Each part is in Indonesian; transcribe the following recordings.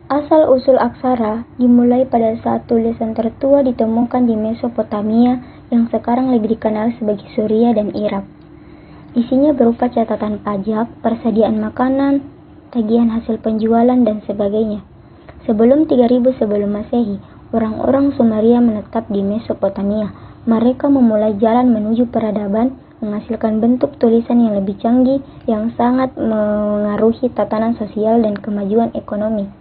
Asal-usul aksara dimulai pada saat tulisan tertua ditemukan di Mesopotamia yang sekarang lebih dikenal sebagai Suria dan Irak. Isinya berupa catatan pajak, persediaan makanan, tagihan hasil penjualan, dan sebagainya. Sebelum 3000 sebelum Masehi, orang-orang Sumeria menetap di Mesopotamia. Mereka memulai jalan menuju peradaban, menghasilkan bentuk tulisan yang lebih canggih yang sangat mengaruhi tatanan sosial dan kemajuan ekonomi.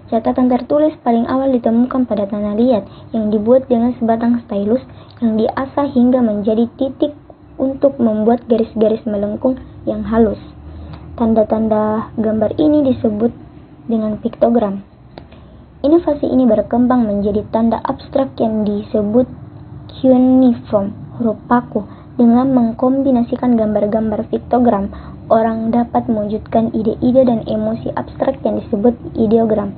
Catatan tertulis paling awal ditemukan pada tanah liat yang dibuat dengan sebatang stylus yang diasah hingga menjadi titik untuk membuat garis-garis melengkung yang halus. Tanda-tanda gambar ini disebut dengan piktogram. Inovasi ini berkembang menjadi tanda abstrak yang disebut cuneiform, huruf paku. Dengan mengkombinasikan gambar-gambar piktogram, orang dapat mewujudkan ide-ide dan emosi abstrak yang disebut ideogram.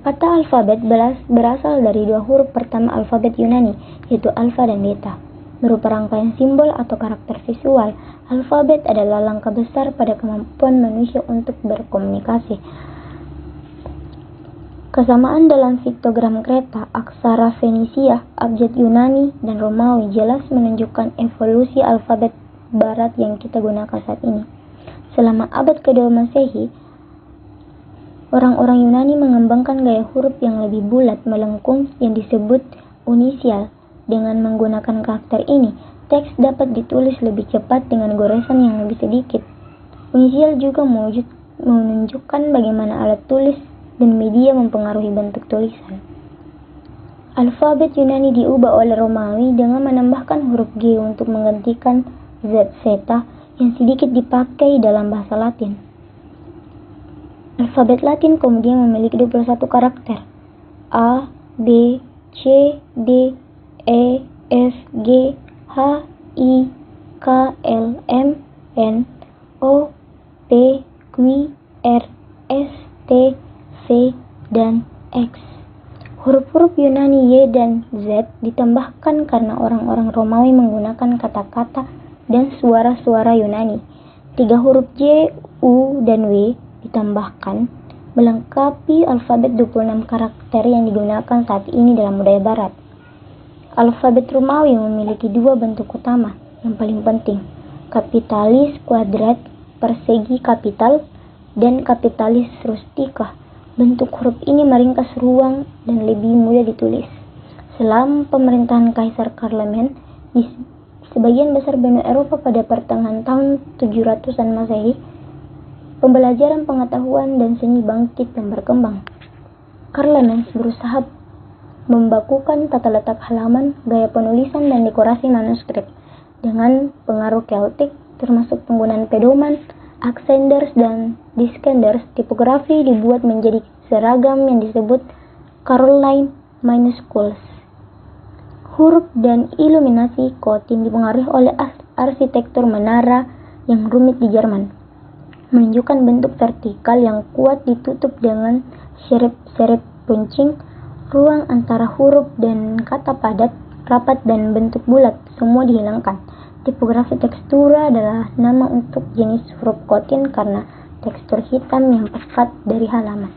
Kata alfabet berasal dari dua huruf pertama alfabet Yunani, yaitu alfa dan beta. Berupa rangkaian simbol atau karakter visual, alfabet adalah langkah besar pada kemampuan manusia untuk berkomunikasi. Kesamaan dalam piktogram Kreta, aksara Fenisia, abjad Yunani, dan Romawi jelas menunjukkan evolusi alfabet barat yang kita gunakan saat ini. Selama abad kedua Masehi, orang-orang Yunani mengembangkan gaya huruf yang lebih bulat melengkung yang disebut unisial. Dengan menggunakan karakter ini, teks dapat ditulis lebih cepat dengan goresan yang lebih sedikit. Unisial juga menunjukkan bagaimana alat tulis dan media mempengaruhi bentuk tulisan. Alfabet Yunani diubah oleh Romawi dengan menambahkan huruf G untuk menggantikan ZZ yang sedikit dipakai dalam bahasa Latin. Alfabet Latin kemudian memiliki 21 karakter: A, B, C, D, E, F, G, H, I, K, L, M, N, O, P, Q, R, S, T, V, dan X. Huruf-huruf Yunani Y dan Z ditambahkan karena orang-orang Romawi menggunakan kata-kata dan suara-suara Yunani. 3 huruf J, U, dan W ditambahkan melengkapi alfabet 26 karakter yang digunakan saat ini dalam budaya barat. Alfabet Romawi memiliki 2 bentuk utama yang paling penting: kapitalis kuadrat persegi kapital dan kapitalis rustika. Bentuk huruf ini meringkas ruang dan lebih mudah ditulis. Selama pemerintahan Kaisar Charlemagne di sebagian besar benua Eropa pada pertengahan tahun 700-an Masehi, pembelajaran pengetahuan dan seni bangkit dan berkembang. Charlemagne berusaha membakukan tata letak halaman, gaya penulisan, dan dekorasi manuskrip dengan pengaruh Celtic, termasuk penggunaan pedoman, Accenders dan Discenders. Tipografi dibuat menjadi seragam yang disebut Caroline minuscules. Huruf dan iluminasi Cotin dipengaruhi oleh arsitektur menara yang rumit di Jerman, menunjukkan bentuk vertikal yang kuat ditutup dengan serep-serep runcing. Ruang antara huruf dan kata padat, rapat, dan bentuk bulat semua dihilangkan. Tipografi tekstura adalah nama untuk jenis huruf Cotin karena tekstur hitam yang pekat dari halaman.